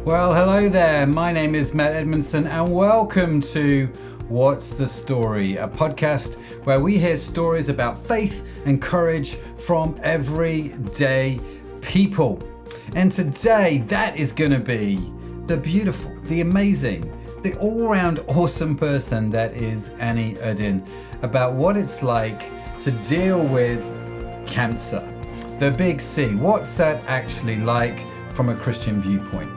Well, hello there. My name is Matt Edmondson and welcome to What's the Story, a podcast where we hear stories about faith and courage from everyday people. And today that is going to be the beautiful, the amazing, the all-round awesome person that is Anni Uddin, about what it's like to deal with cancer. The big C. What's that actually like from a Christian viewpoint?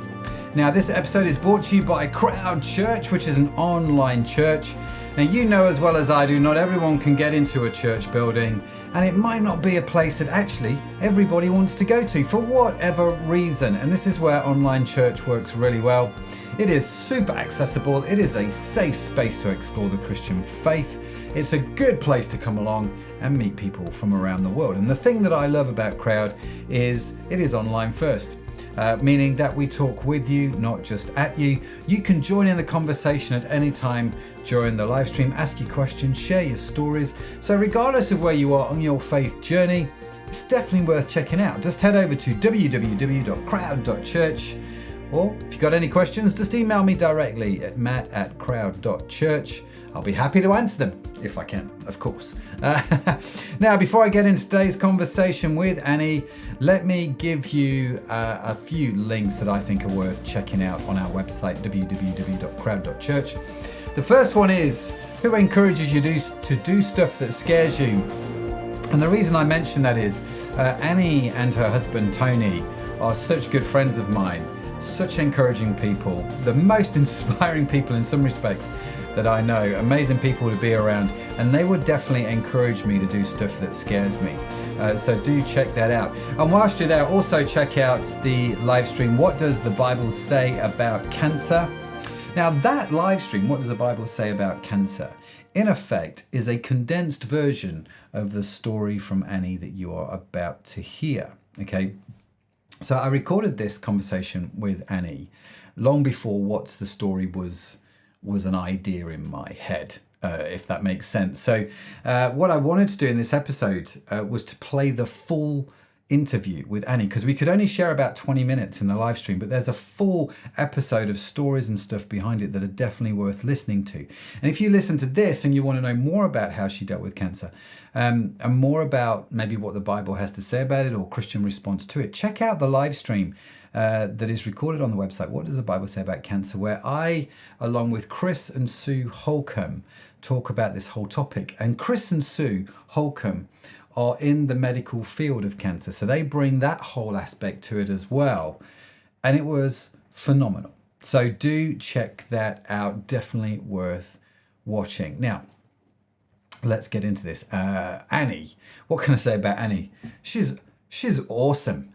Now, this episode is brought to you by Crowd Church, which is an online church. Now, you know as well as I do, not everyone can get into a church building, and it might not be a place that actually everybody wants to go to for whatever reason. And this is where online church works really well. It is super accessible. It is a safe space to explore the Christian faith. It's a good place to come along and meet people from around the world. And the thing that I love about Crowd is it is online first. Meaning that we talk with you, not just at you. You can join in the conversation at any time during the live stream, ask your questions, share your stories. So regardless of where you are on your faith journey, it's definitely worth checking out. Just head over to www.crowd.church, or if you've got any questions, just email me directly at matt@crowd.church. I'll be happy to answer them, if I can, of course. Now, before I get into today's conversation with Anni, let me give you a few links that I think are worth checking out on our website, www.crowd.church. The first one is, who encourages you to do stuff that scares you? And the reason I mention that is, Anni and her husband, Tony, are such good friends of mine, such encouraging people, the most inspiring people in some respects that I know, amazing people to be around, and they would definitely encourage me to do stuff that scares me. So do check that out. And whilst you're there, also check out the live stream, What Does the Bible Say About Cancer? Now that live stream, What Does the Bible Say About Cancer, in effect is a condensed version of the story from Anni that you are about to hear, okay? So I recorded this conversation with Anni long before What's the Story was an idea in my head, if that makes sense. So what I wanted to do in this episode was to play the full interview with Anni, because we could only share about 20 minutes in the live stream, but there's a full episode of stories and stuff behind it that are definitely worth listening to. And if you listen to this and you want to know more about how she dealt with cancer, and more about maybe what the Bible has to say about it or Christian response to it, check out the live stream that is recorded on the website, What Does the Bible Say About Cancer?, where I, along with Chris and Sue Holcomb, talk about this whole topic. And Chris and Sue Holcomb are in the medical field of cancer, so they bring that whole aspect to it as well. And it was phenomenal. So do check that out, definitely worth watching. Now, let's get into this. Anni, what can I say about Anni? She's awesome.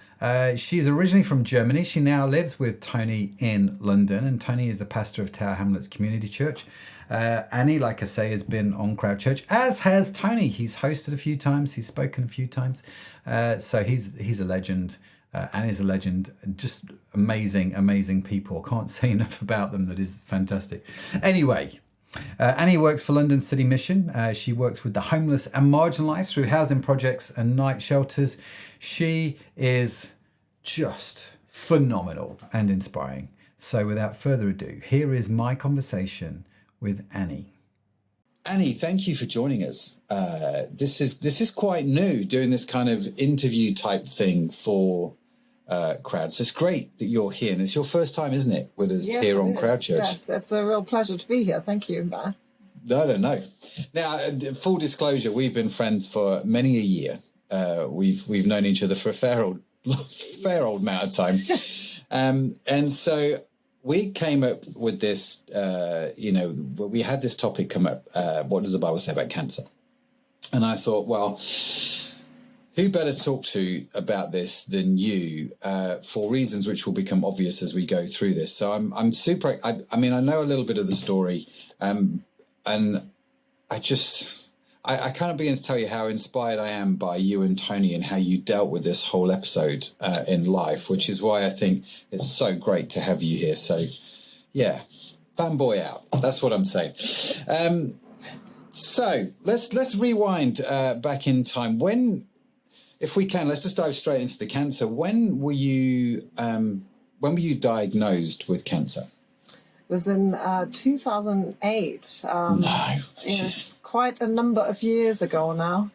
She's originally from Germany. She now lives with Tony in London, and Tony is the pastor of Tower Hamlets Community Church. Anni, like I say, has been on Crowd Church, as has Tony. He's hosted a few times. He's spoken a few times. So he's a legend. Anni's a legend. Just amazing people. I can't say enough about them. That is fantastic. Anyway, Anni works for London City Mission. She works with the homeless and marginalised through housing projects and night shelters. She is just phenomenal and inspiring. So without further ado, here is my conversation with Anni. Anni, thank you for joining us. This is quite new, doing this kind of interview type thing for Crowd. So it's great that you're here, and it's your first time, isn't it, with us here on Crowd Church? Yes, it's a real pleasure to be here. Thank you, Matt. No. Now, full disclosure, we've been friends for many a year. We've known each other for a fair old amount of time, and so we came up with this. We had this topic come up. What does the Bible say about cancer? And I thought, well, who better talk to about this than you, for reasons which will become obvious as we go through this. So I'm super. I know a little bit of the story, and I can't begin to tell you how inspired I am by you and Tony and how you dealt with this whole episode in life, which is why I think it's so great to have you here. So, yeah, fanboy out. That's what I'm saying. So let's rewind back in time. When, if we can, let's just dive straight into the cancer. When were you when were you diagnosed with cancer? It was in 2008. No. Yes, quite a number of years ago now.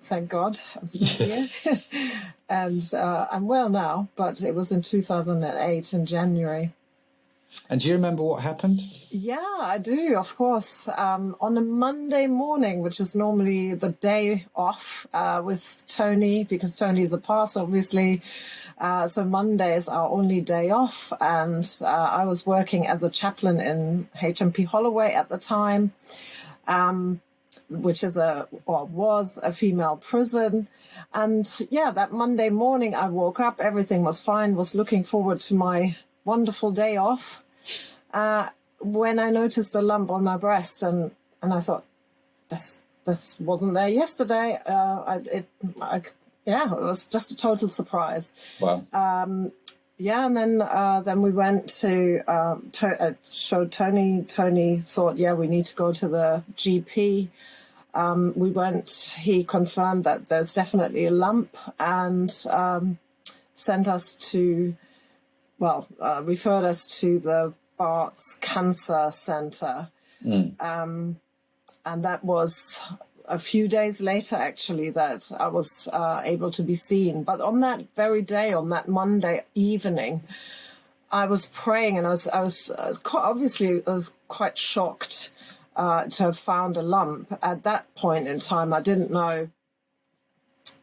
Thank God I'm still here. And I'm well now, but it was in 2008 in January. And do you remember what happened? Yeah, I do, of course. On a Monday morning, which is normally the day off with Tony, because Tony is a pastor, obviously. So Monday is our only day off. And I was working as a chaplain in HMP Holloway at the time, which is was a female prison. And yeah, that Monday morning I woke up, everything was fine, was looking forward to my wonderful day off. When I noticed a lump on my breast, and I thought, this wasn't there yesterday. It was just a total surprise. Wow. And then we went to showed Tony. Tony thought, we need to go to the GP. We went. He confirmed that there's definitely a lump, and sent us to, referred us to the Bart's Cancer Center. And that was a few days later, actually, that I was able to be seen. But on that very day, on that Monday evening, I was praying, and I was quite shocked to have found a lump. At that point in time, I didn't know,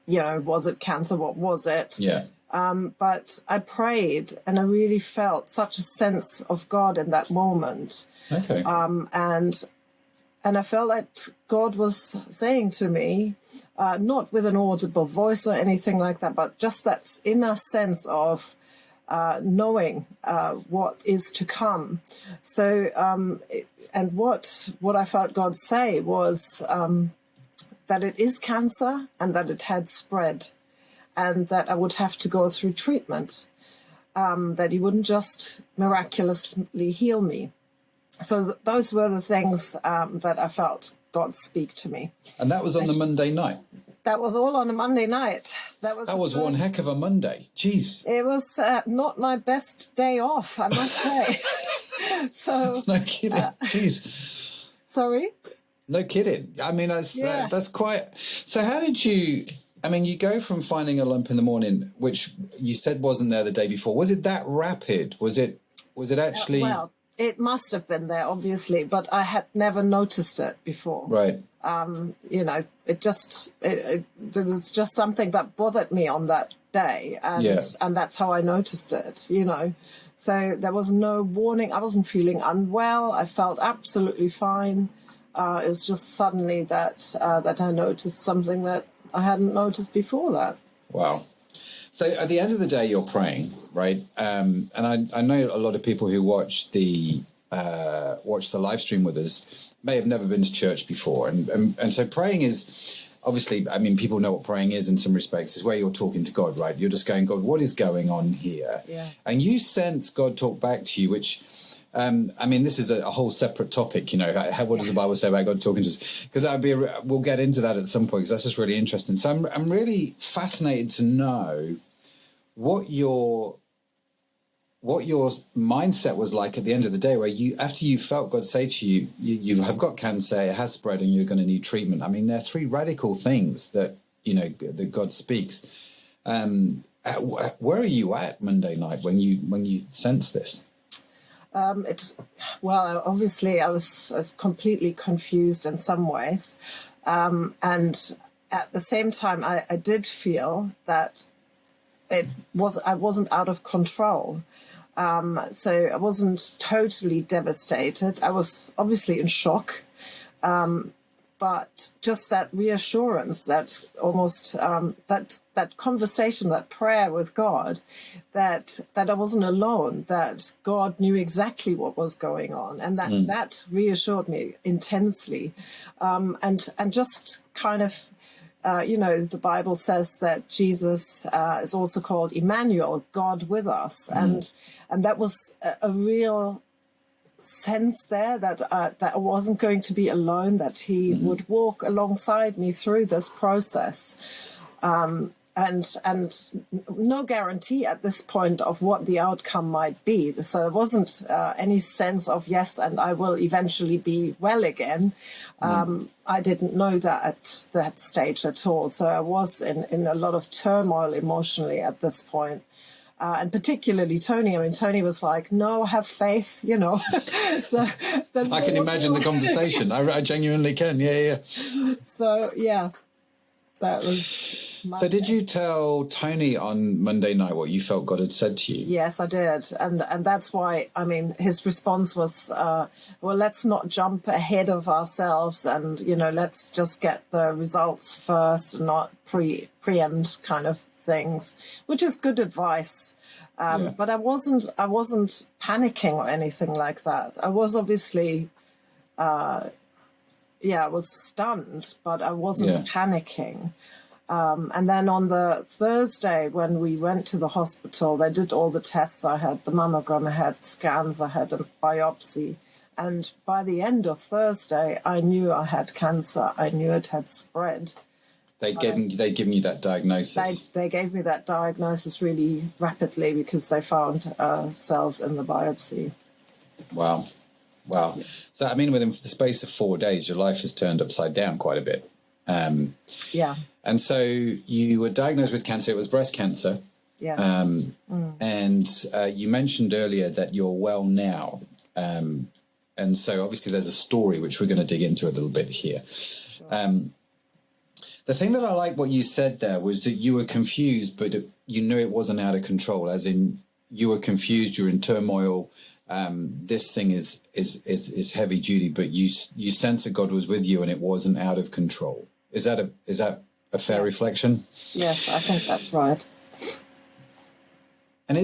was it cancer? What was it? Yeah. But I prayed, and I really felt such a sense of God in that moment. Okay. And I felt that God was saying to me, not with an audible voice or anything like that, but just that inner sense of knowing what is to come. So, and what I felt God say was that it is cancer and that it had spread, and that I would have to go through treatment, that he wouldn't just miraculously heal me. So those were the things that I felt God speak to me. And that was on the Monday night? That was all on a Monday night. That was one heck of a Monday. Jeez. It was not my best day off, I must say. So no kidding. Jeez. Sorry? No kidding. I mean, that's quite... So how did you... I mean, you go from finding a lump in the morning, which you said wasn't there the day before. Was it that rapid? Was it actually... Well, it must have been there, obviously, but I had never noticed it before. Right. There was just something that bothered me on that day, and that's how I noticed it, So there was no warning. I wasn't feeling unwell. I felt absolutely fine. It was just suddenly that I noticed something that I hadn't noticed before that. Wow. So at the end of the day, you're praying, right? And I know a lot of people who watch the live stream with us may have never been to church before. And so praying is, obviously, I mean, people know what praying is in some respects, is where you're talking to God, right? You're just going, God, what is going on here? Yeah. And you sense God talk back to you, which... I mean, this is a whole separate topic, what does the Bible say about God talking to us? Because we'll get into that at some point, because that's just really interesting. So I'm really fascinated to know what your mindset was like at the end of the day, where after you felt God say to you, you have got cancer, it has spread, and you're going to need treatment. I mean, there are three radical things that, that God speaks. Where are you at Monday night when you sense this? Obviously I was completely confused in some ways. And at the same time, I did feel that I wasn't out of control. So I wasn't totally devastated. I was obviously in shock. But just that reassurance, that almost that conversation, that prayer with God, that I wasn't alone, that God knew exactly what was going on, and that reassured me intensely, and just kind of. The Bible says that Jesus is also called Emmanuel, God with us, and that was a real sense there that I wasn't going to be alone, that he would walk alongside me through this process. and no guarantee at this point of what the outcome might be. So there wasn't any sense of, yes, and I will eventually be well again. I didn't know that at that stage at all. So I was in a lot of turmoil emotionally at this point. And particularly Tony. I mean, Tony was like, no, have faith, you know. I can imagine the conversation. I genuinely can. Yeah. So, yeah, that was... So did you tell Tony on Monday night what you felt God had said to you? Yes, I did. And that's why, I mean, his response was, well, let's not jump ahead of ourselves and, you know, let's just get the results first and not preempt kind of things, which is good advice. But I wasn't panicking or anything like that. I was obviously, I was stunned, but I wasn't panicking. And then on the Thursday, when we went to the hospital, they did all the tests. I had the mammogram, I had scans, I had a biopsy. And by the end of Thursday, I knew I had cancer. I knew it had spread. They'd given you that diagnosis. They gave me that diagnosis really rapidly because they found cells in the biopsy. Wow. So, I mean, within the space of 4 days, your life has turned upside down quite a bit. And so you were diagnosed with cancer. It was breast cancer. Yeah. And you mentioned earlier that you're well now. And so obviously there's a story which we're going to dig into a little bit here. Sure. The thing that I like what you said there was that you were confused, but you knew it wasn't out of control, as in you were confused, you're in turmoil. This thing is heavy duty, but you sense that God was with you and it wasn't out of control. Is that a fair reflection? Yes, I think that's right. And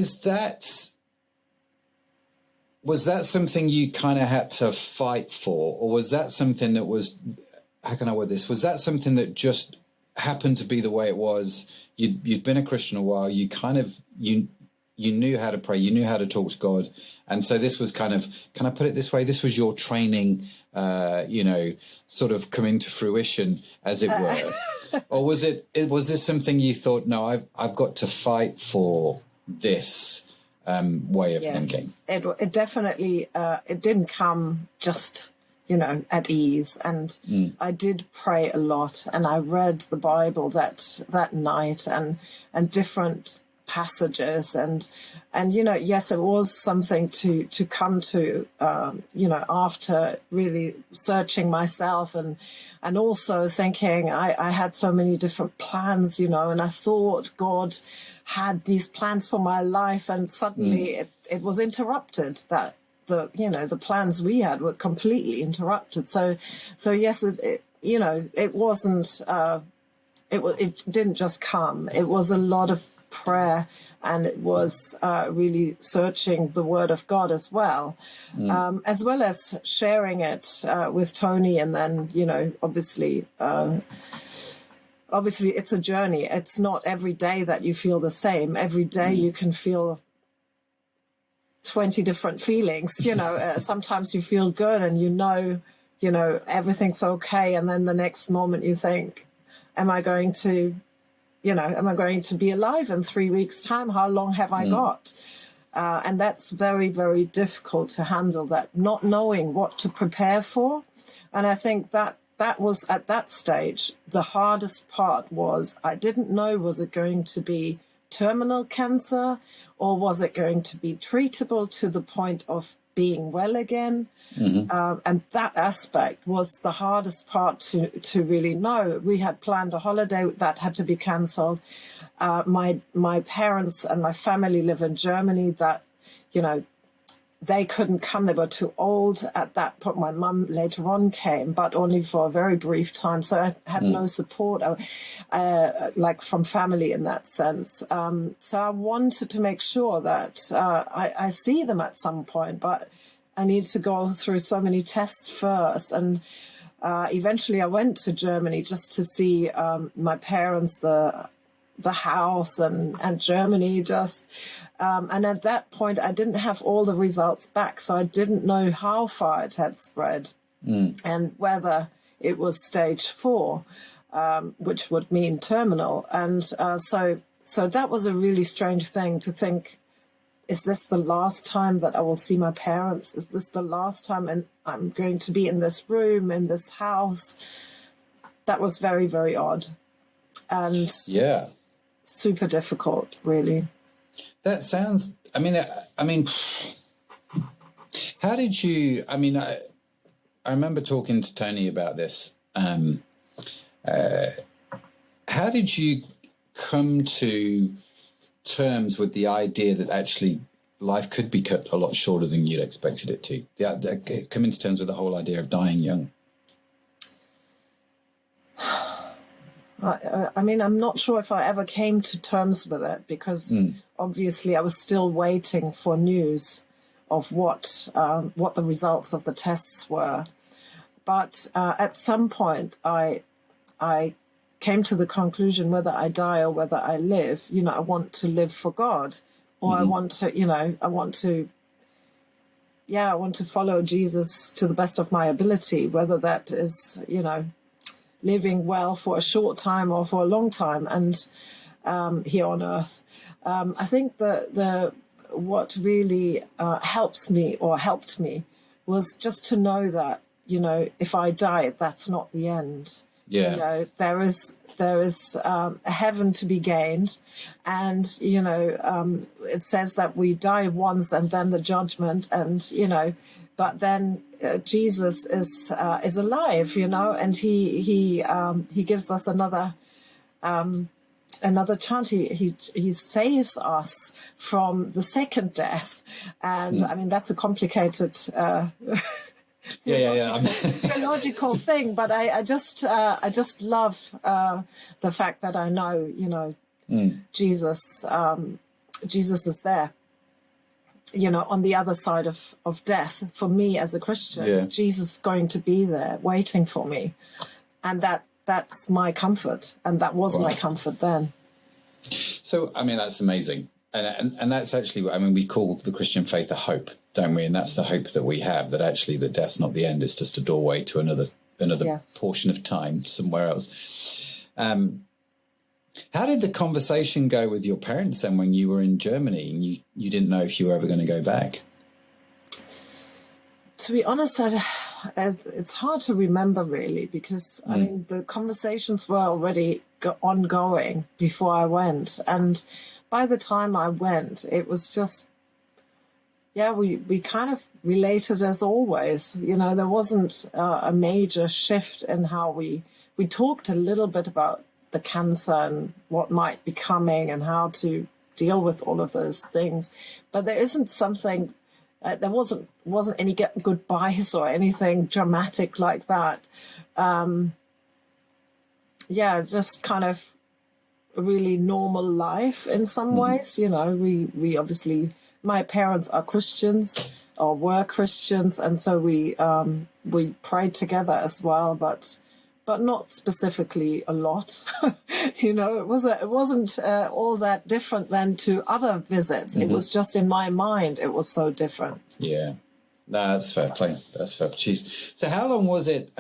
was that something you kind of had to fight for, or was that something that was, how can I word this? Was that something that just happened to be the way it was? You'd been a Christian a while. You kind of, you knew how to pray. You knew how to talk to God. And so this was kind of, can I put it this way? This was your training, sort of coming to fruition, as it were. Or was this something you thought, no, I've got to fight for this way of thinking? It definitely, it didn't come just, at ease. And I did pray a lot, and I read the Bible that night and different passages, and yes, it was something to come to, after really searching myself and also thinking I had so many different plans, and I thought God had these plans for my life, and suddenly it was interrupted. That the plans we had were completely interrupted. So yes, it wasn't. It didn't just come. It was a lot of prayer, and it was really searching the Word of God as well as sharing it with Tony. And then, obviously it's a journey. It's not every day that you feel the same. Every day you can feel 20 different feelings. Sometimes you feel good and everything's okay, and then the next moment you think, am I going to be alive in 3 weeks' time? How long have I got? And that's very, very difficult to handle, that not knowing what to prepare for. And I think that was, at that stage, the hardest part was I didn't know, was it going to be terminal cancer, or was it going to be treatable to the point of being well again? And that aspect was the hardest part to really know. We had planned a holiday that had to be cancelled. My parents and my family live in Germany. That, they couldn't come. They were too old at that point. My mum later on came, but only for a very brief time. So I had no support, like from family in that sense. So I wanted to make sure that I see them at some point, but I needed to go through so many tests first. And eventually I went to Germany just to see my parents, the house, and Germany just. And at that point, I didn't have all the results back, so I didn't know how far it had spread and whether it was stage 4. which would mean terminal. And so that was a really strange thing to think, is this the last time that I will see my parents? Is this the last time and I'm going to be in this room, in this house? That was very, very odd and super difficult, really. That sounds, I mean, how did you, I remember talking to Tony about this. How did you come to terms with the idea that actually life could be cut a lot shorter than you'd expected it to? Coming to terms with the whole idea of dying young. I'm not sure if I ever came to terms with it, because obviously I was still waiting for news of what the results of the tests were. But at some point, I came to the conclusion, whether I die or whether I live, I want to live for God, or I want to, I want to follow Jesus to the best of my ability, whether that is, living well for a short time or for a long time, and here on earth. I think what really helped me was just to know that, if I die, that's not the end. Yeah. There is a heaven to be gained, and it says that we die once and then the judgment, and but then Jesus is alive, and he gives us another chance. He saves us from the second death, and that's a complicated theological thing, but I just love the fact that I know Jesus is there, on the other side of death. For me as a Christian, Jesus is going to be there waiting for me, and that's my comfort, and that was my comfort then. So that's amazing, and that's actually, we call the Christian faith a hope, don't we? And that's the hope that we have, that actually the death's not the end, it's just a doorway to another portion of time somewhere else. How did the conversation go with your parents then when you were in Germany and you didn't know if you were ever going to go back? To be honest, it's hard to remember really, because the conversations were already ongoing before I went, and by the time I went, it was just, we kind of related as always. There wasn't a major shift in how we talked a little bit about the cancer and what might be coming and how to deal with all of those things, but there isn't something. There wasn't any goodbyes or anything dramatic like that. Just kind of a really normal life in some ways. We obviously, my parents are Christians or were Christians, and so we prayed together as well, but not specifically a lot. It wasn't all that different than to other visits. It was just in my mind, it was so different. Yeah, that's fair play. That's fair. Jeez. So how long was it?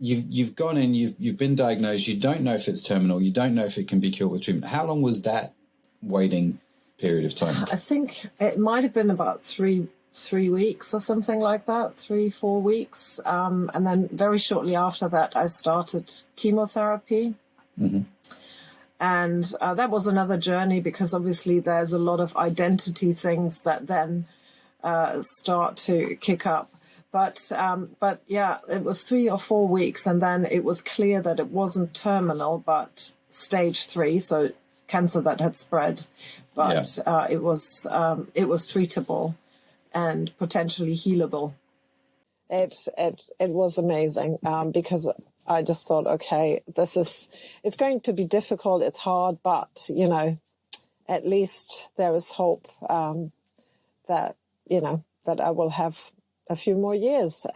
You've gone in, you've been diagnosed. You don't know if it's terminal. You don't know if it can be cured with treatment. How long was that waiting period of time? I think it might have been about 3 weeks or something like that, 3-4 weeks. And then very shortly after that, I started chemotherapy. And that was another journey, because obviously there's a lot of identity things that then start to kick up. But it was 3 or 4 weeks, and then it was clear that it wasn't terminal, but stage 3, so cancer that had spread. But it was treatable and potentially healable. It was amazing, because I just thought, okay, it's going to be difficult, it's hard, but at least there is hope that I will have a few more years.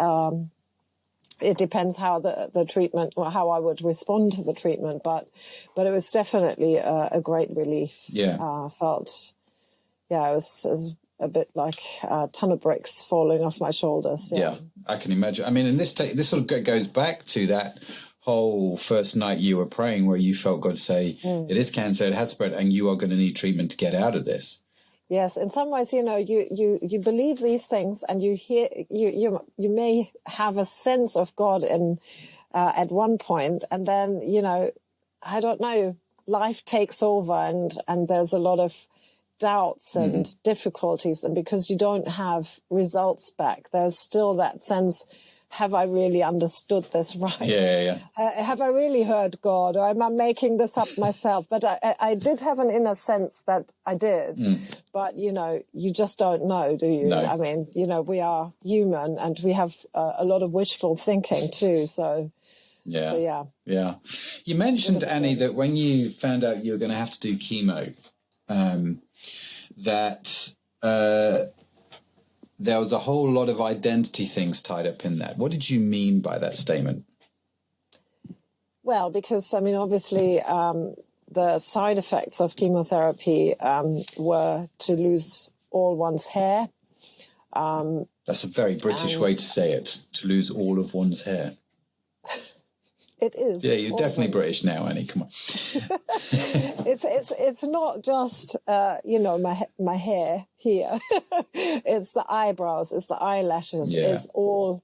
It depends how the treatment, or how I would respond to the treatment, but it was definitely a great relief. It was a bit like a ton of bricks falling off my shoulders. Yeah, I can imagine. And this sort of goes back to that whole first night you were praying where you felt God say, it is cancer, it has spread, and you are going to need treatment to get out of this. Yes, in some ways, you believe these things, and you hear you may have a sense of God in at one point, and then I don't know, life takes over, and there's a lot of doubts and difficulties, and because you don't have results back, there's still that sense. Have I really understood this right? Yeah. Have I really heard God, or am I making this up myself? But I did have an inner sense that I did. But, you just don't know, do you? No. I mean, we are human, and we have a lot of wishful thinking too. So, yeah. You mentioned, Annie, that when you found out you were going to have to do chemo, that there was a whole lot of identity things tied up in that. What did you mean by that statement? Well, because, obviously, the side effects of chemotherapy were to lose all one's hair. That's a very British way to say it, to lose all of one's hair. It is. Yeah, you're definitely British now, Annie. Come on. It's not just my hair here. It's the eyebrows, it's the eyelashes, it's all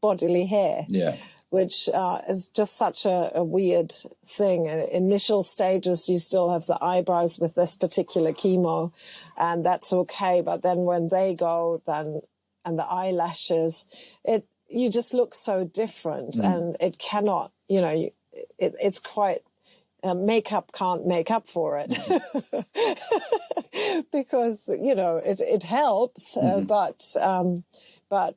bodily hair. Yeah. Which is just such a weird thing. In initial stages, you still have the eyebrows with this particular chemo, and that's okay. But then when they go, and the eyelashes, you just look so different, and it cannot. It's quite. Makeup can't make up for it because it helps, but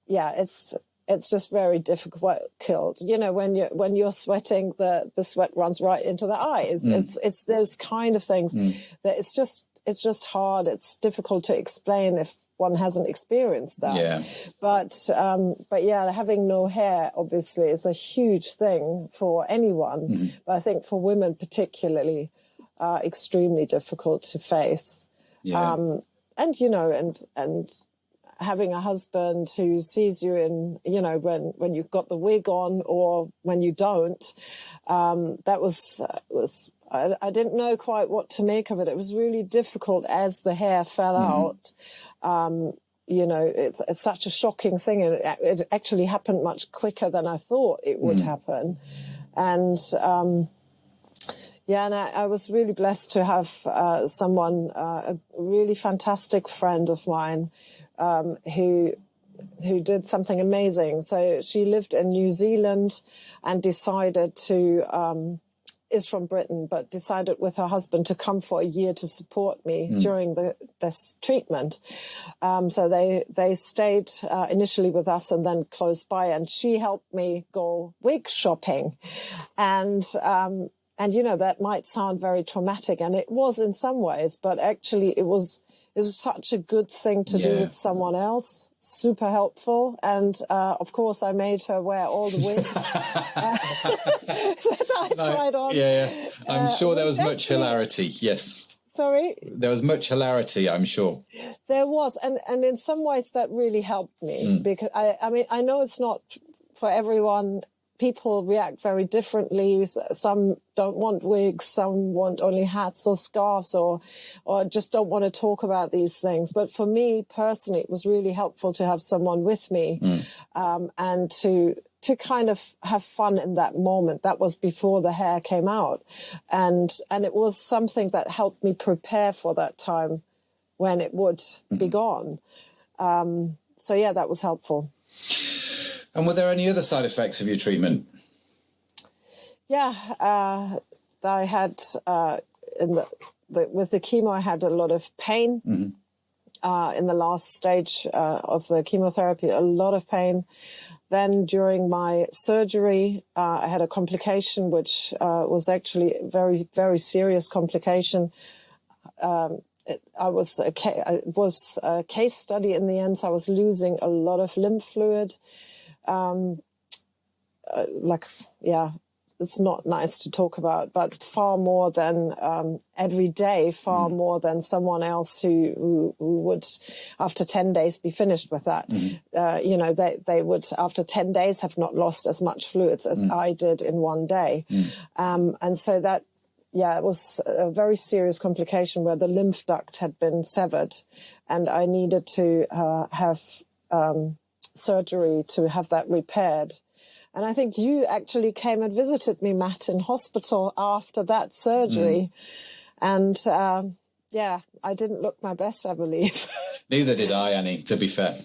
yeah, it's just very difficult. When you're sweating, the sweat runs right into the eyes. It's those kind of things that it's just hard. It's difficult to explain if one hasn't experienced that. Yeah. But yeah, having no hair obviously is a huge thing for anyone. But I think for women particularly, extremely difficult to face. Yeah. And having a husband who sees you in, when you've got the wig on or when you don't, that was I didn't know quite what to make of it. It was really difficult as the hair fell out. It's such a shocking thing, and it actually happened much quicker than I thought it would happen. And and I was really blessed to have someone, a really fantastic friend of mine, who did something amazing. So she lived in New Zealand and decided to, is from Britain, but decided with her husband to come for a year to support me during this treatment. So they stayed initially with us and then close by, and she helped me go wig shopping. And that might sound very traumatic, and it was in some ways, but actually it was such a good thing to do with someone else. Super helpful. And, of course, I made her wear all the wigs that I tried on. Yeah. I'm sure there was much hilarity. Yes. Sorry? There was much hilarity, I'm sure. There was. And in some ways that really helped me because I know it's not for everyone. People react very differently. Some don't want wigs, some want only hats or scarves, or just don't want to talk about these things. But for me personally, it was really helpful to have someone with me, and to kind of have fun in that moment. That was before the hair came out, and it was something that helped me prepare for that time when it would be gone. So yeah, that was helpful. And were there any other side effects of your treatment? Yeah, I had with the chemo, I had a lot of pain in the last stage of the chemotherapy. A lot of pain. Then during my surgery, I had a complication which was actually a very, very serious complication. It was a case study in the end. So I was losing a lot of lymph fluid. it's not nice to talk about, but far more than every day, far more than someone else who would, after 10 days, be finished with that. You know, they would, after 10 days, have not lost as much fluids as I did in one day. And so that, yeah, it was a very serious complication where the lymph duct had been severed, and I needed to have surgery to have that repaired. And I think you actually came and visited me, Matt, in hospital after that surgery. And yeah, I didn't look my best, I believe. Neither did I, Annie, to be fair.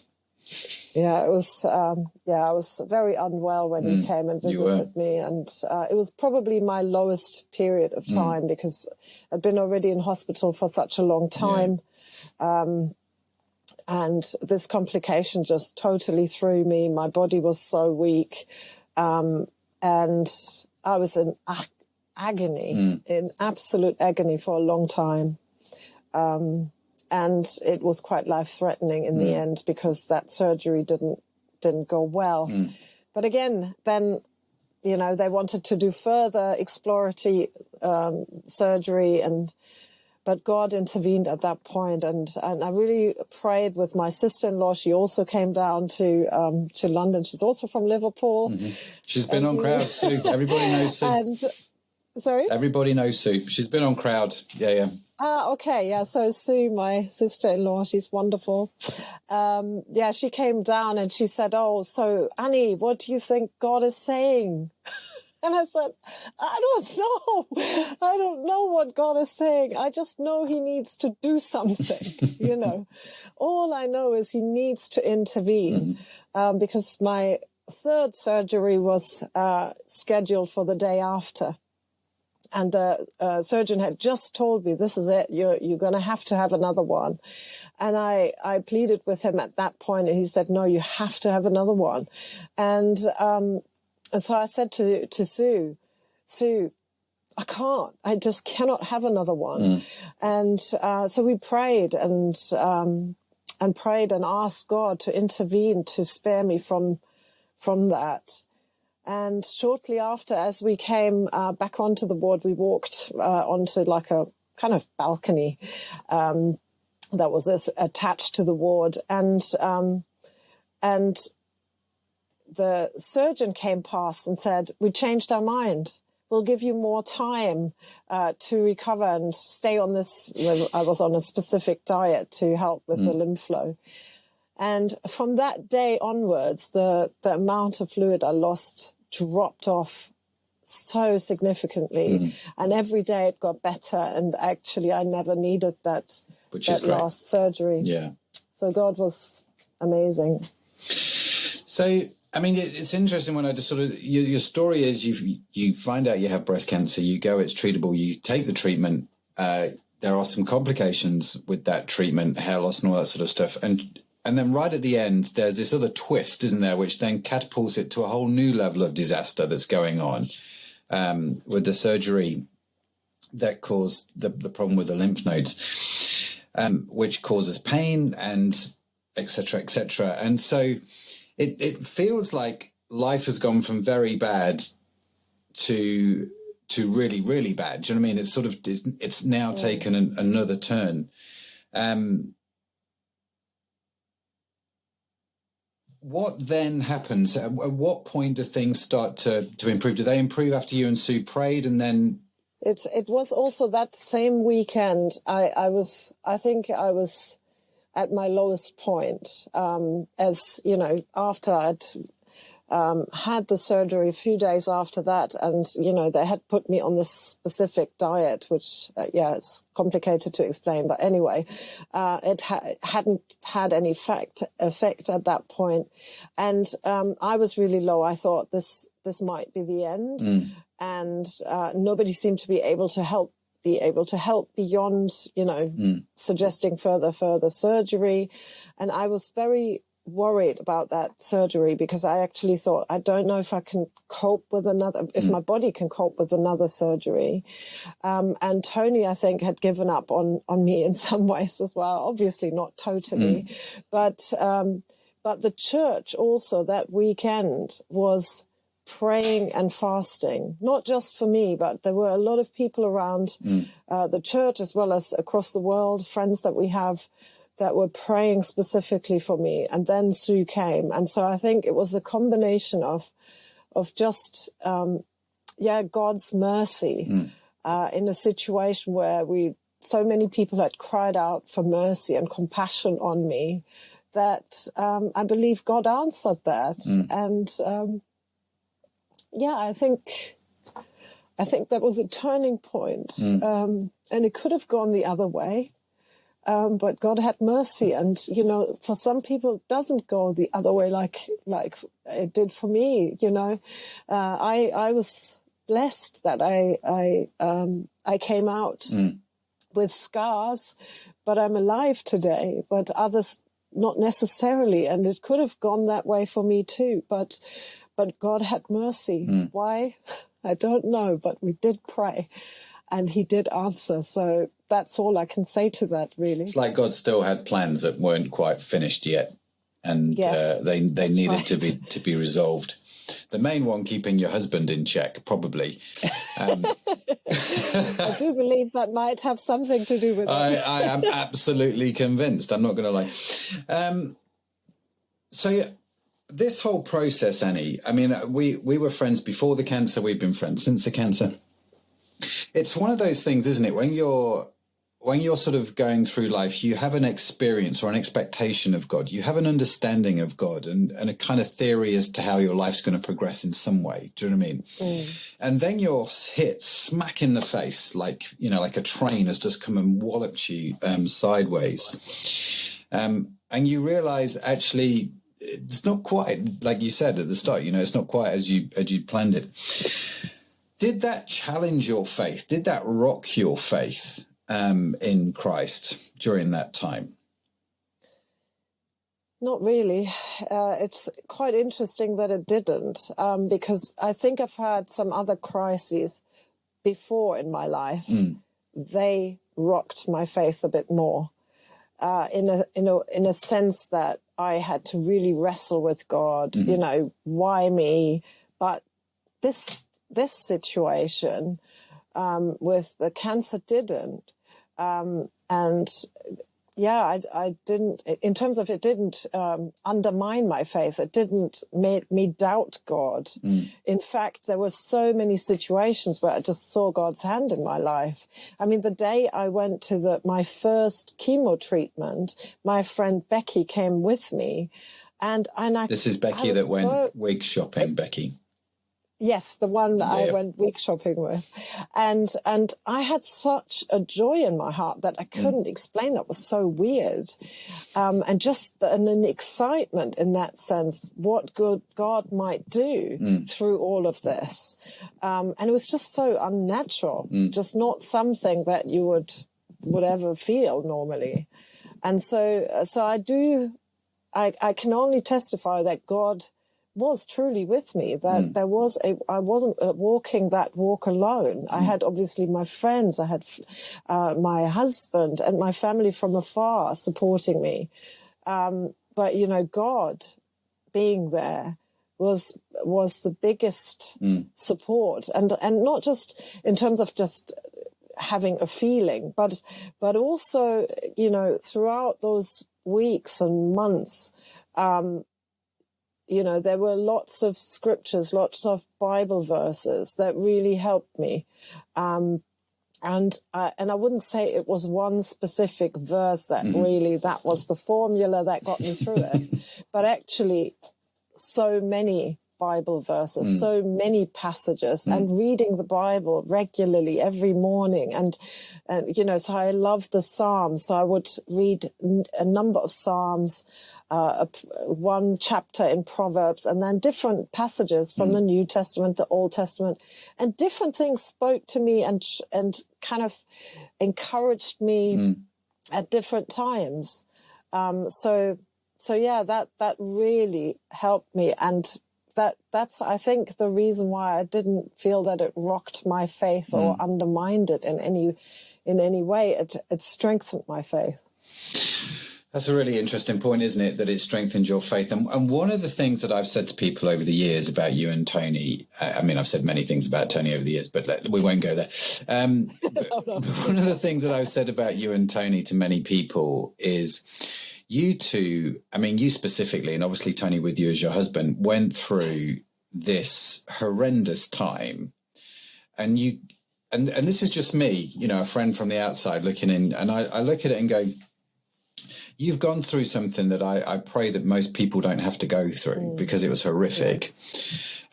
Yeah, it was, I was very unwell when you came and visited me. And it was probably my lowest period of time because I'd been already in hospital for such a long time. And this complication just totally threw me. My body was so weak. And I was in agony, in absolute agony for a long time. And it was quite life-threatening in the end because that surgery didn't go well. But again, then, you know, they wanted to do further exploratory surgery, but God intervened at that point, and I really prayed with my sister-in-law. She also came down to London. She's also from Liverpool. She's been on Crowd, Sue. Everybody knows Sue. And sorry? Everybody knows Sue. She's been on Crowd. Yeah. Ah, okay, yeah. So Sue, my sister-in-law, she's wonderful. Yeah, she came down and she said, "Oh, so Annie, what do you think God is saying?" And I said, I don't know what God is saying. I just know he needs to do something, you know. All I know is he needs to intervene because my third surgery was scheduled for the day after. And the surgeon had just told me, this is it, you're going to have another one. And I pleaded with him at that point, and he said, no, you have to have another one. And so I said to Sue, I can't. I just cannot have another one. And so we prayed and prayed and asked God to intervene to spare me from that. And shortly after, as we came back onto the ward, we walked onto like a kind of balcony that was attached to the ward, and the surgeon came past and said, "We changed our mind. We'll give you more time to recover and stay on this." I was on a specific diet to help with the lymph flow. And from that day onwards, the amount of fluid I lost dropped off so significantly. And every day it got better. And actually, I never needed that last surgery. Yeah. So God was amazing. So, I mean, it's interesting when I just sort of, your story is you find out you have breast cancer, you go, it's treatable, you take the treatment. There are some complications with that treatment, hair loss and all that sort of stuff. And then right at the end, there's this other twist, isn't there, which then catapults it to a whole new level of disaster that's going on with the surgery that caused the problem with the lymph nodes, which causes pain and et cetera, et cetera. And so it feels like life has gone from very bad to really, really bad. Do you know what I mean? It's sort of, it's now taken another turn. What then happens? At what point do things start to improve? Do they improve after you and Sue prayed, and then? It was also that same weekend. I think I was at my lowest point. As you know, after I'd had the surgery a few days after that, and you know they had put me on this specific diet, which it's complicated to explain, but anyway, it hadn't had any effect at that point, and I was really low. I thought this might be the end, and nobody seemed to be able to help beyond, you know, suggesting further surgery, and I was very worried about that surgery because I actually thought, I don't know if I can cope with if my body can cope with another surgery. And Tony, I think, had given up on me in some ways as well. Obviously not totally, but the church also that weekend was praying and fasting, not just for me, but there were a lot of people around the church as well as across the world, friends that we have that were praying specifically for me. And then Sue came. And so I think it was a combination of just, God's mercy in a situation where so many people had cried out for mercy and compassion on me that I believe God answered that. And I think that was a turning point. And it could have gone the other way. But God had mercy. And, for some people, it doesn't go the other way like it did for me. I was blessed that I came out with scars, but I'm alive today. But others, not necessarily. And it could have gone that way for me too. But God had mercy. Why? I don't know. But we did pray. And he did answer. So that's all I can say to that, really. It's like God still had plans that weren't quite finished yet. And Yes, they needed right. to be resolved. The main one, keeping your husband in check, probably. I do believe that might have something to do with it. I am absolutely convinced. I'm not going to lie. So this whole process, Annie, I mean, we were friends before the cancer. We've been friends since the cancer. It's one of those things, isn't it? When you're sort of going through life, you have an experience or an expectation of God. You have an understanding of God and a kind of theory as to how your life's going to progress in some way. Do you know what I mean? And then you're hit smack in the face, like a train has just come and walloped you sideways. And you realize actually it's not quite like you said at the start. It's not quite as you planned it. Did that challenge your faith? Did that rock your faith in Christ during that time? Not really. It's quite interesting that it didn't, because I think I've had some other crises before in my life. They rocked my faith a bit more, in a sense that I had to really wrestle with God. Why me? But this situation with the cancer didn't. I didn't, in terms of it didn't undermine my faith. It didn't make me doubt God. In fact, there were so many situations where I just saw God's hand in my life. I mean, the day I went to my first chemo treatment, my friend Becky came with me. And this is Becky that went wig shopping, Becky. Yes, the one I went wig shopping with. And I had such a joy in my heart that I couldn't explain. That was so weird. And just an excitement in that sense, what good God might do through all of this. And it was just so unnatural, just not something that you would ever feel normally. And so I can only testify that God was truly with me, that I wasn't walking that walk alone. I had obviously my friends, I had my husband and my family from afar supporting me. But, God being there was the biggest support. And not just in terms of just having a feeling, but also, throughout those weeks and months, there were lots of scriptures, lots of Bible verses that really helped me. And I wouldn't say it was one specific verse that really, that was the formula that got me through it. But actually, so many Bible verses, so many passages, and reading the Bible regularly every morning. And so I love the Psalms. So I would read a number of Psalms, one chapter in Proverbs, and then different passages from the New Testament, the Old Testament, and different things spoke to me and kind of encouraged me at different times. So that really helped me, and that's I think the reason why I didn't feel that it rocked my faith or undermined it in any way. It strengthened my faith. That's a really interesting point, isn't it? That it strengthens your faith. And one of the things that I've said to people over the years about you and Tony, I mean, I've said many things about Tony over the years, but we won't go there. But one of the things that I've said about you and Tony to many people is you two, I mean, you specifically, and obviously Tony with you as your husband, went through this horrendous time. And you, and this is just me, you know, a friend from the outside looking in, and I look at it and go, you've gone through something that I pray that most people don't have to go through because it was horrific.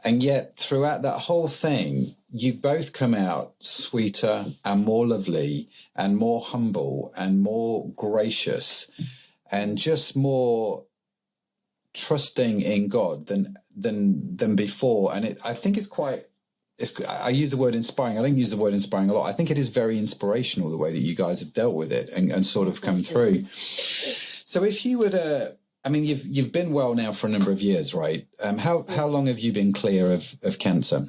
And yet throughout that whole thing, you both come out sweeter and more lovely and more humble and more gracious and just more trusting in God than before. And I think it's quite, I use the word inspiring. I don't use the word inspiring a lot. I think it is very inspirational the way that you guys have dealt with it and sort of come through. So if you were to, I mean, you've been well now for a number of years, right? How long have you been clear of cancer?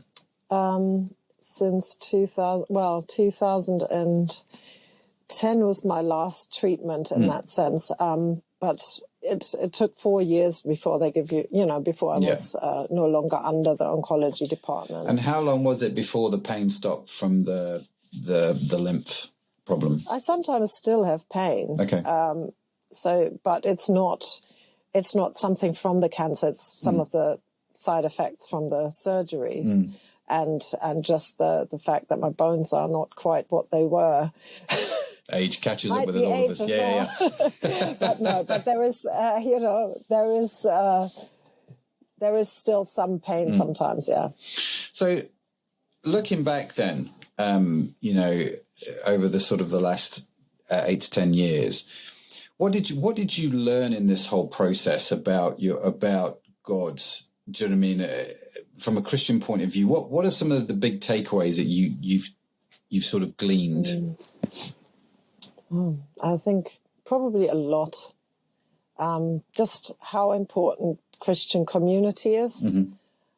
Since 2010 was my last treatment in that sense. But it took 4 years before they give you, before I was no longer under the oncology department. And how long was it before the pain stopped from the lymph problem? I sometimes still have pain. Okay. But it's not something from the cancer. It's some of the side effects from the surgeries, and just the fact that my bones are not quite what they were. Age catches up with all of us. Yeah. but there is, there is still some pain sometimes. Yeah. So, looking back then, over the sort of the last 8 to 10 years, what did you learn in this whole process about God? Do you know what I mean? From a Christian point of view, what are some of the big takeaways that you've sort of gleaned? I think probably a lot. Just how important Christian community is.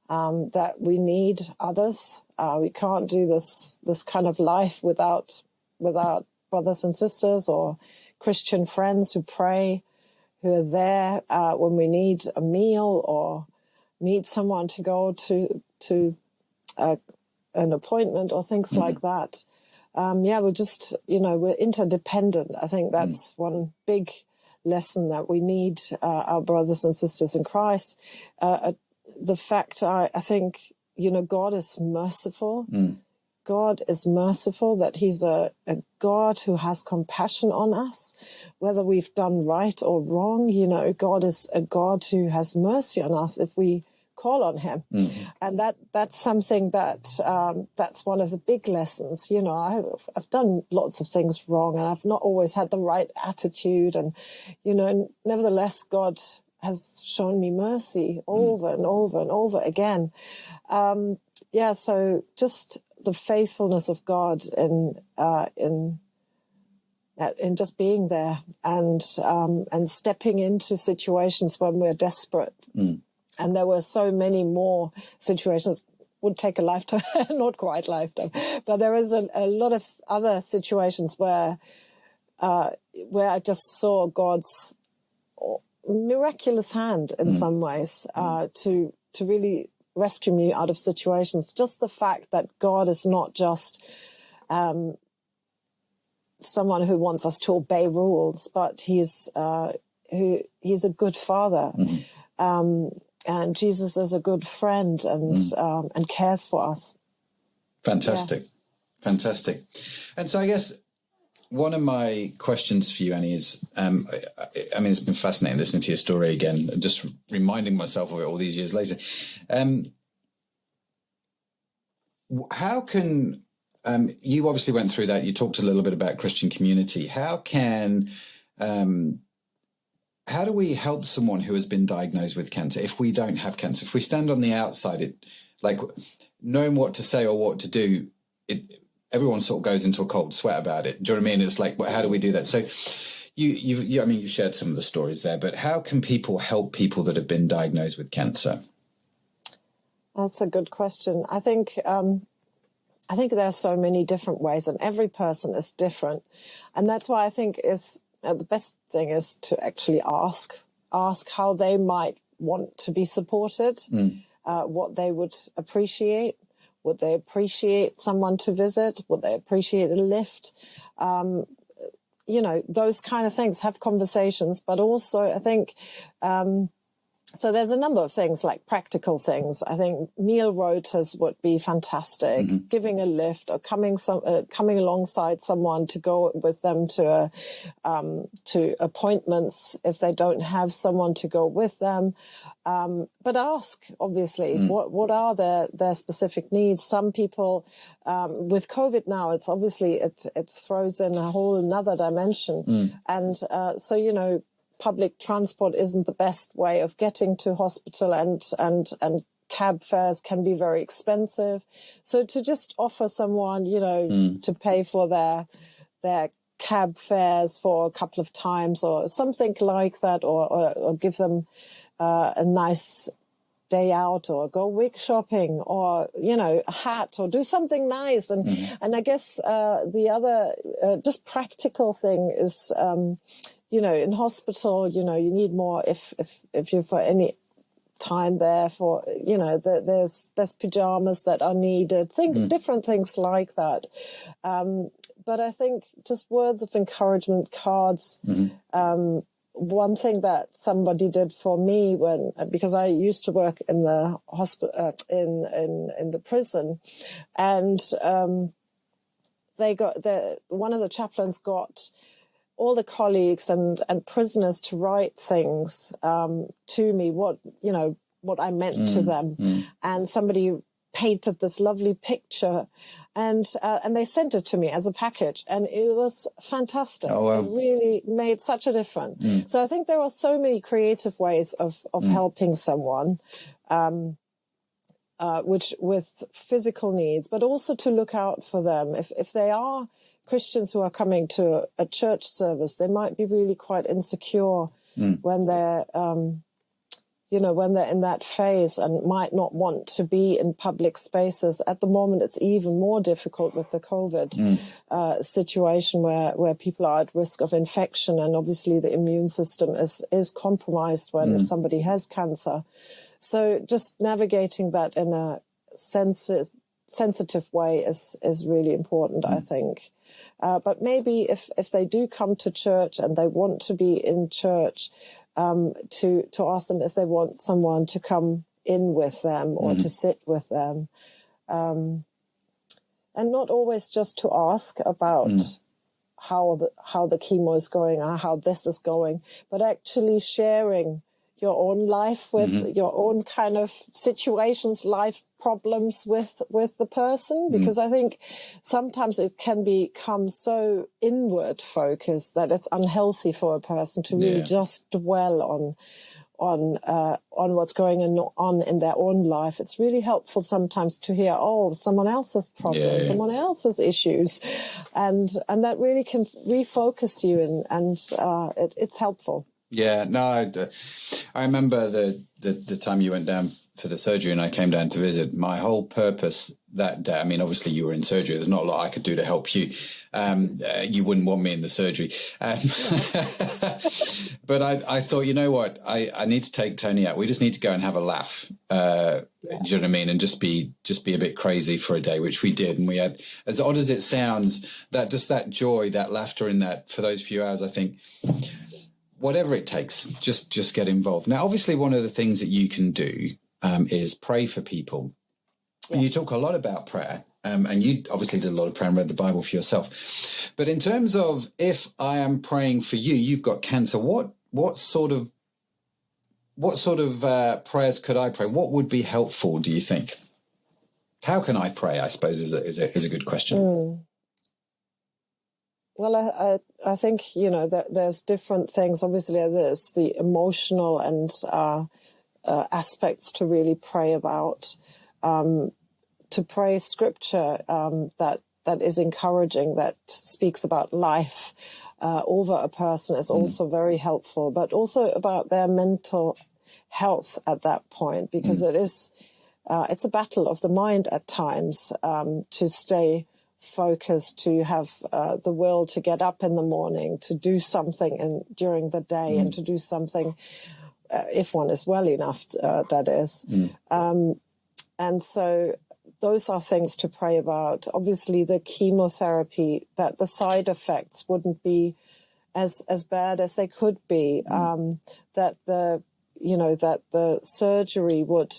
That we need others. We can't do this kind of life without brothers and sisters or Christian friends who pray, who are there when we need a meal or need someone to go to an appointment or things like that. We're just, we're interdependent. I think that's one big lesson, that we need our brothers and sisters in Christ. The fact, I think, God is merciful. God is merciful, that he's a God who has compassion on us, whether we've done right or wrong. God is a God who has mercy on us if we call on him. And that's something that's one of the big lessons. I've done lots of things wrong, and I've not always had the right attitude, and nevertheless God has shown me mercy over and over and over again. So just the faithfulness of God in just being there and stepping into situations when we're desperate. And there were so many more situations, would take a lifetime, not quite lifetime, but there is a lot of other situations where I just saw God's miraculous hand in some ways to really rescue me out of situations. Just the fact that God is not just someone who wants us to obey rules, but he's a good father. And Jesus is a good friend and cares for us. Fantastic. Fantastic. And so I guess one of my questions for you, Annie, is, it's been fascinating listening to your story again and just reminding myself of it all these years later. How can, you obviously went through that, you talked a little bit about Christian community. How do we help someone who has been diagnosed with cancer if we don't have cancer? If we stand on the outside, knowing what to say or what to do, everyone sort of goes into a cold sweat about it. Do you know what I mean? It's like, how do we do that? So you shared some of the stories there, but how can people help people that have been diagnosed with cancer? That's a good question. I think there are so many different ways, and every person is different. And that's why I think it's the best thing is to actually ask how they might want to be supported, what they would appreciate. Would they appreciate someone to visit? Would they appreciate a lift? Those kind of things, have conversations. But also, I think, so there's a number of things, like practical things. I think meal rotas would be fantastic. Giving a lift or coming alongside someone to go with them to appointments if they don't have someone to go with them. But ask, obviously, what are their specific needs? Some people, with COVID now, it's obviously, it throws in a whole another dimension. And so, public transport isn't the best way of getting to hospital, and cab fares can be very expensive. So to just offer someone, to pay for their cab fares for a couple of times or something like that, or give them a nice day out, or go wig shopping, or a hat, or do something nice. And I guess the other just practical thing is in hospital, you need more if you're for any time there for, there's pajamas that are needed, different things like that. But I think just words of encouragement, cards. One thing that somebody did for me because I used to work in the hospital, in the prison, and one of the chaplains got all the colleagues and prisoners to write things to me, what I meant to them. And somebody painted this lovely picture, and they sent it to me as a package, and it was fantastic. Oh, wow. It really made such a difference. So I think there are so many creative ways of helping someone, which with physical needs, but also to look out for them. If they are Christians who are coming to a church service, they might be really quite insecure when they're, when they're in that phase, and might not want to be in public spaces. At the moment, it's even more difficult with the COVID situation, where people are at risk of infection, and obviously the immune system is compromised when somebody has cancer. So just navigating that in a sensitive way is really important, I think. But maybe if they do come to church and they want to be in church, to ask them if they want someone to come in with them or to sit with them. And not always just to ask about how the chemo is going or how this is going, but actually sharing your own life with your own kind of situations, life problems with the person, because I think sometimes it can become so inward focused that it's unhealthy for a person to really just dwell on what's going on in their own life. It's really helpful sometimes to hear, someone else's problems, someone else's issues, and that really can refocus you, and it's helpful. Yeah, no, I remember the time you went down for the surgery and I came down to visit. My whole purpose that day, I mean, obviously you were in surgery. There's not a lot I could do to help you. You wouldn't want me in the surgery. But I thought, you know what, I need to take Tony out. We just need to go and have a laugh. Do you know what I mean? And just be a bit crazy for a day, which we did. And we had, as odd as it sounds, that joy, that laughter in that, for those few hours, I think, whatever it takes, just get involved. Now, obviously, one of the things that you can do is pray for people. Yeah. You talk a lot about prayer, and you obviously did a lot of prayer and read the Bible for yourself. But in terms of, if I am praying for you, you've got cancer, what sort of prayers could I pray? What would be helpful, do you think? How can I pray, I suppose, is a good question. Well, I think, that there's different things. Obviously, there's the emotional and aspects to really pray about. To pray scripture that is encouraging, that speaks about life over a person is also very helpful, but also about their mental health at that point, because it's a battle of the mind at times to stay focus, to have the will to get up in the morning, to do something during the day, and to do something if one is well enough, that is. And so those are things to pray about. Obviously, the chemotherapy, that the side effects wouldn't be as bad as they could be. That the surgery would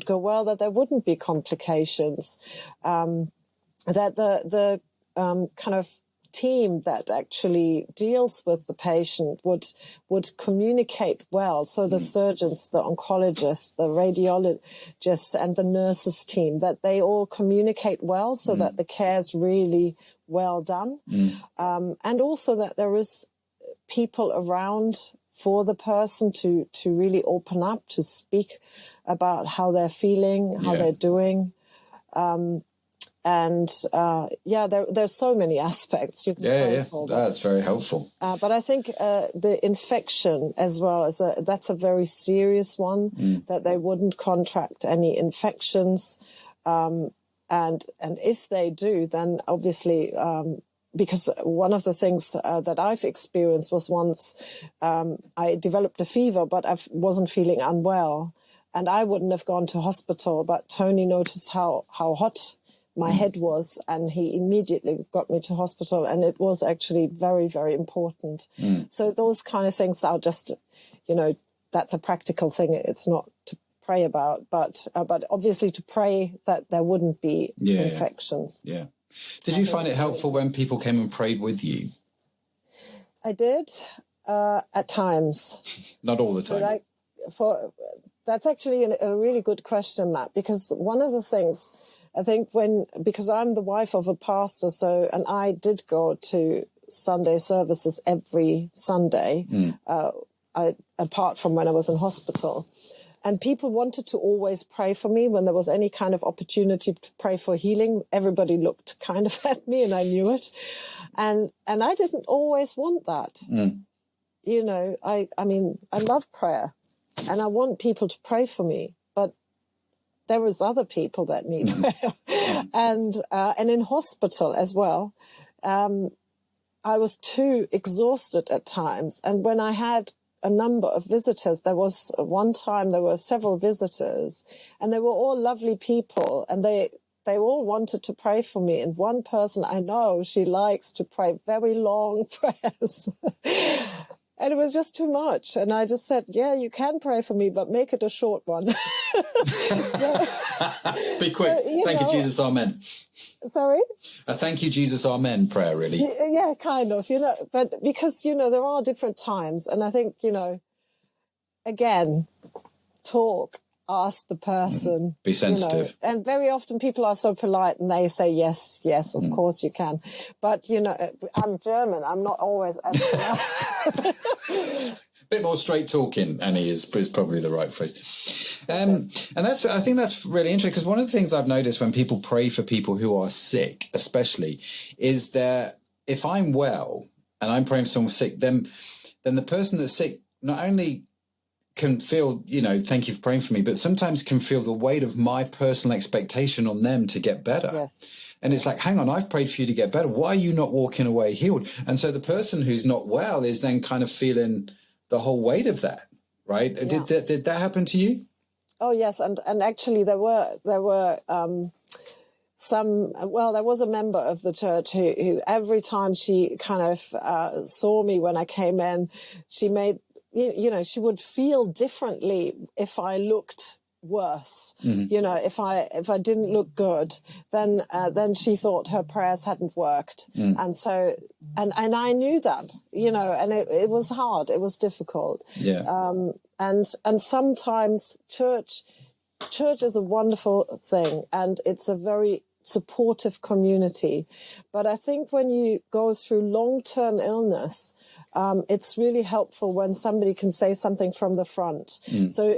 go well. That there wouldn't be complications. That the kind of team that actually deals with the patient would communicate well. So the surgeons, the oncologists, the radiologists, and the nurses team, that they all communicate well, so that the care is really well done. And also that there is people around for the person to really open up, to speak about how they're feeling, how they're doing. There's so many aspects you can pray for. That's very helpful. But I think the infection as well, that's a very serious one, that they wouldn't contract any infections. And if they do, then obviously, because one of the things that I've experienced was once I developed a fever, but I wasn't feeling unwell. And I wouldn't have gone to hospital, but Tony noticed how hot my head was, and he immediately got me to hospital, and it was actually very, very important. So those kind of things are just, that's a practical thing. It's not to pray about, but obviously to pray that there wouldn't be infections. Yeah. Did you find it helpful when people came and prayed with you? I did, at times. Not all the time. That's actually a really good question, Matt, because one of the things, I think because I'm the wife of a pastor, and I did go to Sunday services every Sunday, apart from when I was in hospital. And people wanted to always pray for me when there was any kind of opportunity to pray for healing. Everybody looked kind of at me, and I knew it. And I didn't always want that. I mean, I love prayer, and I want people to pray for me. There was other people that need prayer. And in hospital as well, I was too exhausted at times. And when I had a number of visitors, there was one time there were several visitors, and they were all lovely people, and they all wanted to pray for me. And one person I know, she likes to pray very long prayers. And it was just too much. And I just said, yeah, you can pray for me, but make it a short one. Be quick. Thank you, Jesus, amen. Sorry? A thank you, Jesus, amen prayer, really. Yeah, kind of, But because, there are different times. And I think, again, talk, ask the person. Be sensitive. And very often people are so polite and they say, yes, of course you can. But, I'm German. I'm not always as polite. A bit more straight talking, Annie, is probably the right phrase. And I think that's really interesting, because one of the things I've noticed when people pray for people who are sick, especially, is that if I'm well and I'm praying for someone sick, then the person that's sick not only can feel, thank you for praying for me, but sometimes can feel the weight of my personal expectation on them to get better. Yes. And it's like, hang on, I've prayed for you to get better. Why are you not walking away healed? And so the person who's not well is then kind of feeling the whole weight of that, right? Yeah. Did that happen to you? Oh, yes. And actually there were there was a member of the church who every time she kind of saw me when I came in, she made, she would feel differently if I looked worse. If I didn't look good, then she thought her prayers hadn't worked. And so, and I knew that, and it was hard. It was difficult. Yeah. And sometimes church is a wonderful thing, and it's a very supportive community. But I think when you go through long-term illness, it's really helpful when somebody can say something from the front. So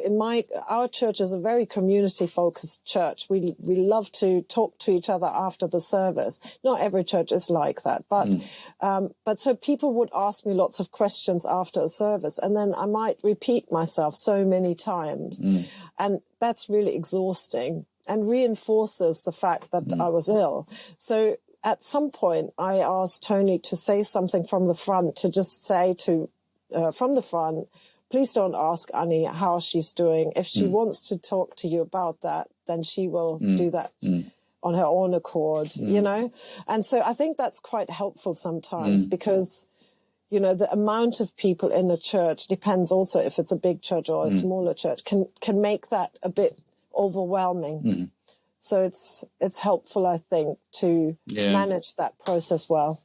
our church is a very community-focused church. We love to talk to each other after the service. Not every church is like that, but so people would ask me lots of questions after a service, and then I might repeat myself so many times, and that's really exhausting and reinforces the fact that I was ill. So at some point, I asked Tony to say something from the front, to just say from the front, please don't ask Anni how she's doing. If she wants to talk to you about that, then she will do that on her own accord, you know? And so I think that's quite helpful sometimes because, you know, the amount of people in a church depends also if it's a big church or a smaller church, can make that a bit overwhelming. So it's helpful, I think, to manage that process well.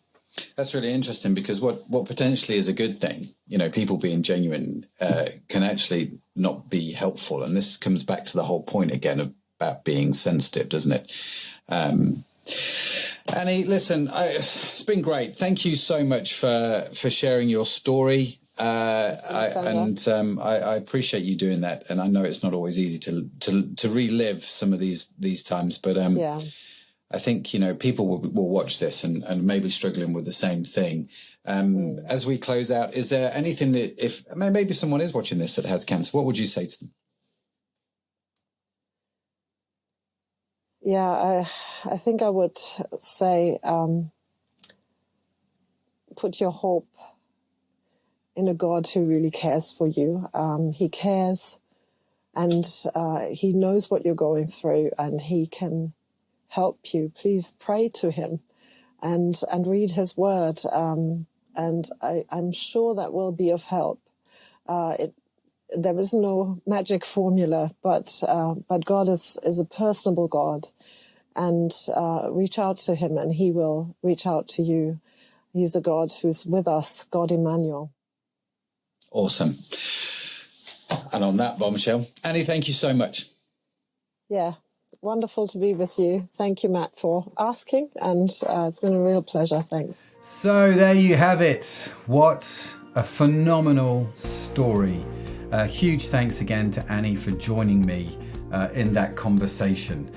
That's really interesting, because what potentially is a good thing, you know, people being genuine, can actually not be helpful. And this comes back to the whole point again about being sensitive, doesn't it? Annie, listen, it's been great. Thank you so much for sharing your story. I appreciate you doing that. And I know it's not always easy to relive some of these times, but I think, you know, people will watch this and maybe struggling with the same thing. As we close out, is there anything that, if maybe someone is watching this that has cancer, what would you say to them? Yeah, I think I would say, put your hope in a God who really cares for you. He cares, and he knows what you're going through, and he can help you. Please pray to him and read his word. And I'm sure that will be of help. There is no magic formula, but God is a personable God, and reach out to him and he will reach out to you. He's a God who's with us, God Emmanuel. Awesome. And on that bombshell, Annie, thank you so much. Yeah, wonderful to be with you. Thank you, Matt, for asking, and it's been a real pleasure. Thanks. So there you have it. What a phenomenal story. Huge thanks again to Annie for joining me in that conversation.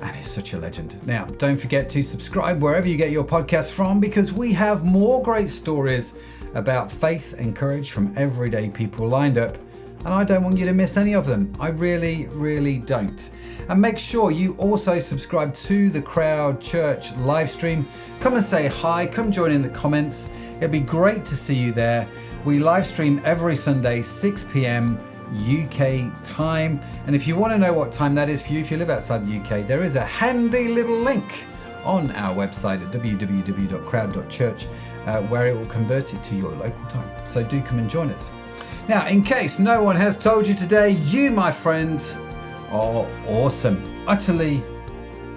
Annie's such a legend. Now, don't forget to subscribe wherever you get your podcasts from, because we have more great stories about faith and courage from everyday people lined up, and I don't want you to miss any of them. I really, really don't. And make sure you also subscribe to the Crowd Church live stream. Come and say hi, come join in the comments. It'd be great to see you there. We live stream every Sunday, 6 p.m. UK time. And if you want to know what time that is for you, if you live outside the UK, there is a handy little link on our website at www.crowd.church where it will convert it to your local time. So do come and join us. Now, in case no one has told you today, you, my friend, are awesome. Utterly,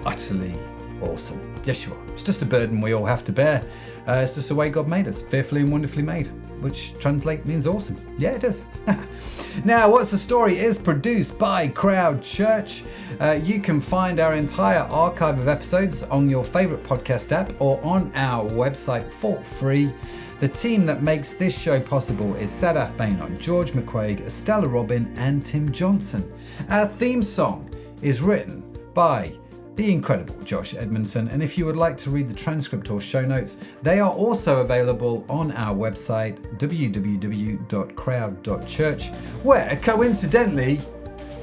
utterly awesome. Yes, you are. It's just a burden we all have to bear. It's just the way God made us, fearfully and wonderfully made, which translate means awesome. Yeah, it does. Now, What's the Story is produced by Crowd Church. You can find our entire archive of episodes on your favorite podcast app or on our website for free. The team that makes this show possible is Sadaf Bainon, George McQuaig, Estella Robin, and Tim Johnson. Our theme song is written by the incredible Josh Edmondson, and if you would like to read the transcript or show notes, they are also available on our website, www.crowd.church, where, coincidentally,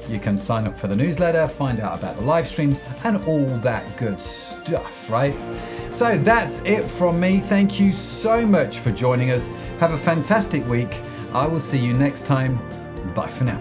you can sign up for the newsletter, find out about the live streams, and all that good stuff, right? So that's it from me. Thank you so much for joining us. Have a fantastic week. I will see you next time. Bye for now.